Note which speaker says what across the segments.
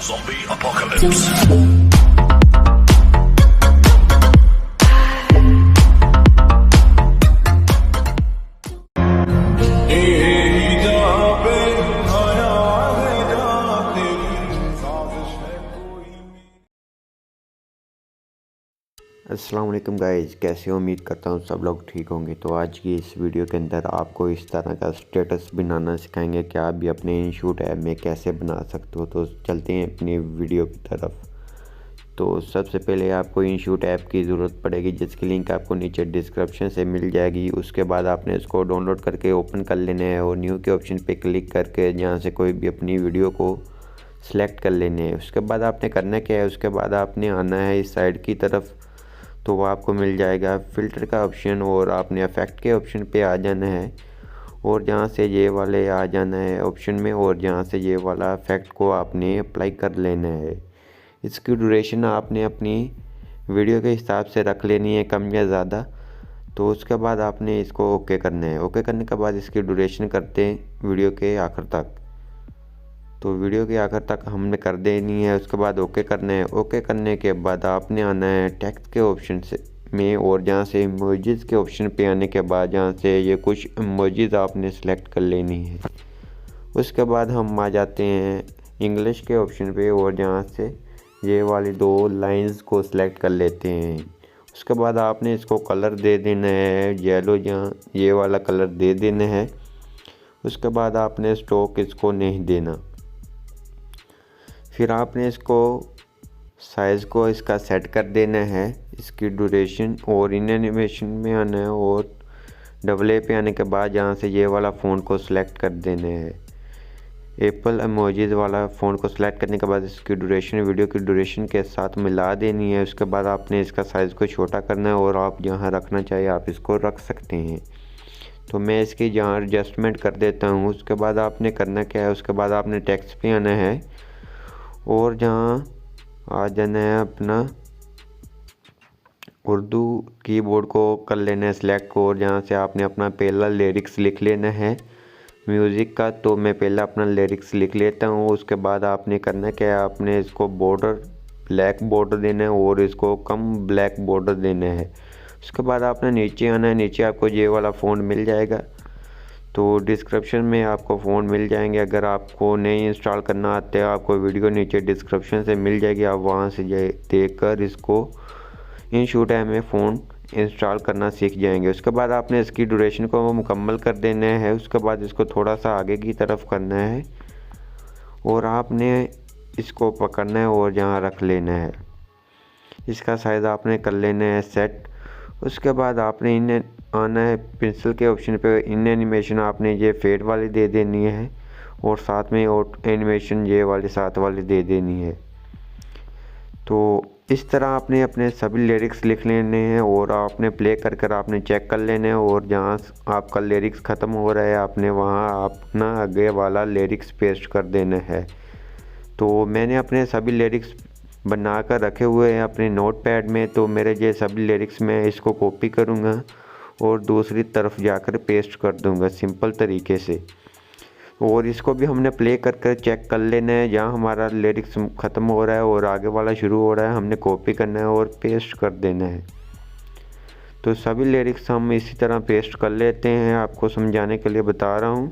Speaker 1: Zombie apocalypse.
Speaker 2: अस्सलाम वालेकुम guys, कैसे हो? उम्मीद करता हूँ सब लोग ठीक होंगे। तो आज की इस वीडियो के अंदर आपको इस तरह का स्टेटस बनाना सिखाएंगे कि आप भी अपने इनशूट ऐप में कैसे बना सकते हो। तो चलते हैं अपनी वीडियो की तरफ। तो सबसे पहले आपको इनशूट ऐप की ज़रूरत पड़ेगी, जिसकी लिंक आपको नीचे डिस्क्रिप्शन से मिल जाएगी। उसके बाद आपने इसको डाउनलोड करके ओपन कर लेना है और न्यू के ऑप्शन पर क्लिक करके जहाँ से कोई भी अपनी वीडियो को सिलेक्ट कर लेने है। उसके बाद आपने करना क्या है, उसके बाद आपने आना है इस साइड की तरफ। तो वो आपको मिल जाएगा फ़िल्टर का ऑप्शन और आपने इफेक्ट के ऑप्शन पे आ जाना है और जहाँ से ये वाले आ जाना है ऑप्शन में और जहाँ से ये वाला इफेक्ट को आपने अप्लाई कर लेना है। इसकी ड्यूरेशन आपने अपनी वीडियो के हिसाब से रख लेनी है, कम या ज़्यादा। तो उसके बाद आपने इसको ओके करना है। ओके करने के बाद इसकी ड्यूरेशन करते हैं वीडियो के आखिर तक। तो वीडियो के आखिर तक हमने कर देनी है। उसके बाद ओके करना है। ओके करने के बाद आपने आना है टेक्स्ट के ऑप्शन से में और जहाँ से इमोजीज़ के ऑप्शन पे आने के बाद जहाँ से ये कुछ इमोजीज़ आपने सेलेक्ट कर लेनी है। उसके बाद हम आ जाते हैं इंग्लिश के ऑप्शन पे और जहाँ से ये वाली दो लाइंस को सिलेक्ट कर लेते हैं। उसके बाद आपने इसको कलर दे देना है येलो, जहाँ ये वाला कलर दे देना है। उसके बाद आपने स्ट्रोक इसको नहीं देना। फिर आपने इसको साइज़ को इसका सेट कर देना है, इसकी ड्यूरेशन, और इन एनिमेशन में आना है और डबल ए पे आने के बाद जहाँ से ये वाला फ़ॉन्ट को सिलेक्ट कर देना है। एप्पल इमोजीज़ वाला फ़ॉन्ट को सिलेक्ट करने के बाद इसकी ड्यूरेशन वीडियो की ड्यूरेशन के साथ मिला देनी है। उसके बाद आपने इसका साइज़ को छोटा करना है और आप जहाँ रखना चाहिए आप इसको रख सकते हैं। तो मैं इसकी जहाँ एडजस्टमेंट कर देता हूँ। उसके बाद आपने करना क्या है, उसके बाद आपने टेक्स्ट पे आना है और जहाँ आ जाना है अपना उर्दू कीबोर्ड को कर लेना है सिलेक्ट और जहाँ से आपने अपना पहला लिरिक्स लिख लेना है म्यूज़िक का। तो मैं पहला अपना लिरिक्स लिख लेता हूँ। उसके बाद आपने करना क्या है, आपने इसको बॉर्डर ब्लैक बॉर्डर देना है और इसको कम ब्लैक बॉर्डर देना है। उसके बाद आपने नीचे आना है। नीचे आपको ये वाला फ़ॉन्ट मिल जाएगा। तो डिस्क्रिप्शन में आपको फ़ोन मिल जाएंगे। अगर आपको नहीं इंस्टॉल करना आता है, आपको वीडियो नीचे डिस्क्रिप्शन से मिल जाएगी। आप वहां से देखकर इसको इनशूट ऐप में फ़ोन इंस्टॉल करना सीख जाएंगे। उसके बाद आपने इसकी ड्यूरेशन को मुकम्मल कर देना है। उसके बाद इसको थोड़ा सा आगे की तरफ करना है और आपने इसको पकड़ना है और यहाँ रख लेना है। इसका साइज़ आपने कर लेना है सेट। उसके बाद आपने इन्हें आना है पेंसिल के ऑप्शन पे। इन एनिमेशन आपने ये फेड वाली दे देनी है और साथ में और एनिमेशन ये वाली साथ वाली दे देनी है। तो इस तरह आपने अपने सभी लिरिक्स लिख लेने हैं और आपने प्ले कर कर आपने चेक कर लेना है और जहाँ आपका लिरिक्स ख़त्म हो रहा है आपने वहाँ अपना आगे वाला लिरिक्स पेस्ट कर देना है। तो मैंने अपने सभी लिरिक्स बना कर रखे हुए हैं अपने नोटपैड में। तो मेरे ये सभी लिरिक्स मैं इसको कॉपी करूँगा और दूसरी तरफ जाकर पेस्ट कर दूंगा सिंपल तरीके से। और इसको भी हमने प्ले कर कर चेक कर लेना है। जहाँ हमारा लिरिक्स ख़त्म हो रहा है और आगे वाला शुरू हो रहा है हमने कॉपी करना है और पेस्ट कर देना है। तो सभी लिरिक्स हम इसी तरह पेस्ट कर लेते हैं, आपको समझाने के लिए बता रहा हूँ।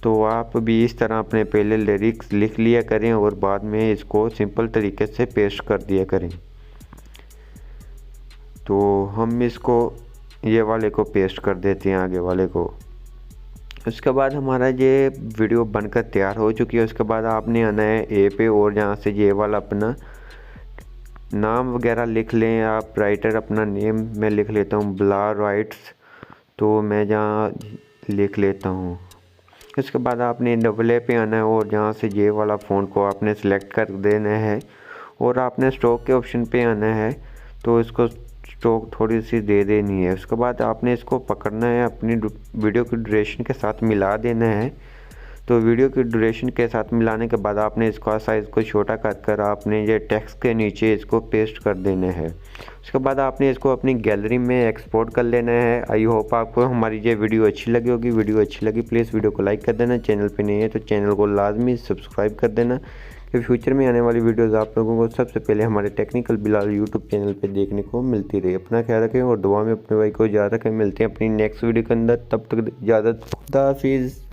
Speaker 2: तो आप भी इस तरह अपने पहले लिरिक्स लिख लिया करें और बाद में इसको सिंपल तरीके से पेस्ट कर दिया करें। तो हम इसको ये वाले को पेस्ट कर देते हैं आगे वाले को। उसके बाद हमारा ये वीडियो बनकर तैयार हो चुकी है। उसके बाद आपने आना है ए पे और जहाँ से ये वाला अपना नाम वगैरह लिख लें। आप राइटर अपना नेम मैं लिख लेता हूँ ब्ला राइट्स, तो मैं जहाँ लिख लेता हूँ। उसके बाद आपने डबल ए पे आना है और जहाँ से ये वाला फ़ॉन्ट को आपने सेलेक्ट कर देना है और आपने स्ट्रोक के ऑप्शन पे आना है। तो इसको स्ट्रोक थोड़ी सी दे देनी है। उसके बाद आपने इसको पकड़ना है, अपनी वीडियो की ड्यूरेशन के साथ मिला देना है। तो वीडियो की ड्यूरेशन के साथ मिलाने के बाद आपने इसका साइज़ को छोटा कर आपने ये टेक्स्ट के नीचे इसको पेस्ट कर देना है। उसके बाद आपने इसको अपनी गैलरी में एक्सपोर्ट कर लेना है। आई होप आपको हमारी ये वीडियो अच्छी लगी होगी। वीडियो अच्छी लगी प्लीज़ वीडियो को लाइक कर देना। चैनल पे नहीं है तो चैनल को लाजमी सब्सक्राइब कर देना कि फ्यूचर में आने वाली वीडियोज़ आप लोगों को सबसे पहले हमारे टेक्निकल बिलाल यूट्यूब चैनल पर देखने को मिलती रही। अपना ख्याल रखें और दुआ में अपने भाई को याद रखें। मिलते हैं अपनी नेक्स्ट वीडियो के अंदर, तब तक इजाज़त, खुदा हाफिज़।